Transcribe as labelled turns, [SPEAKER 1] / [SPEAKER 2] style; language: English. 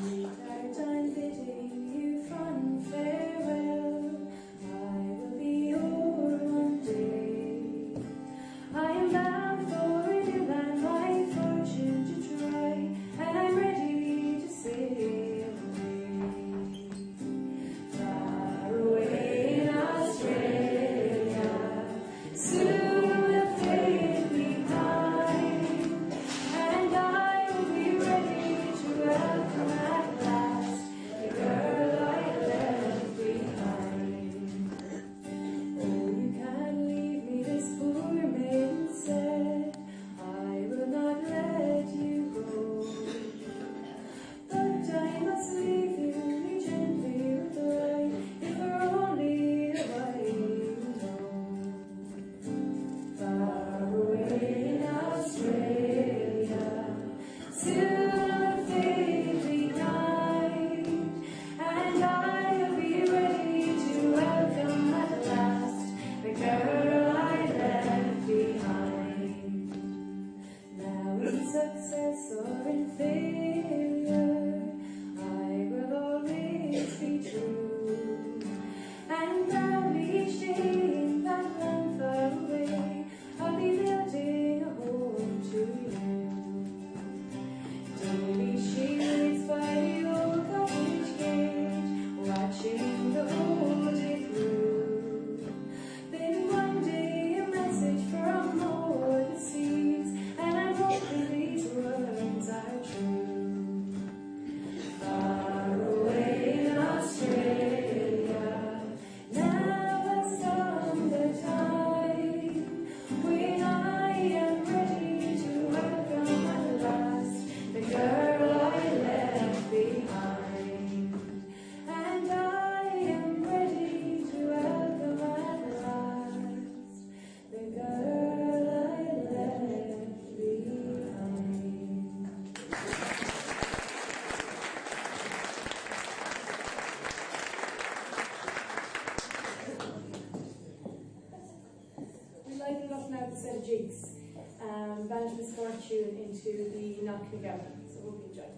[SPEAKER 1] I'm bidding you fond farewell. I will be yours one day. I am bound for a new land, my fortune to try, and I'm ready to sail away. Far away in Australia, soon we'll fade behind, and I will be ready to welcome at last the girl I left behind. Oh, you can't leave me, this poor maiden said, I will not let you go. But I must leave you, me gently with the light, if for only a while you know. Far away in Australia, soon we'll fade behind, and I'll be ready to welcome at last the girl I left behind. Now in success or in failure, I will always be true, and proudly each day in that land far away, I'll be building a home to you. Daily she waits by the old cottage gate, watching the whole day through. Then one day a message from over the seas, and I'm hoping these words are true. Far away in Australia, now has come the time when I am ready to welcome at last the girl I left behind, and I am ready to welcome at last the girl I left behind. We lighten it up now with a set of jigs, banish misfortune into the Knock Me Gavin, so hope you enjoy.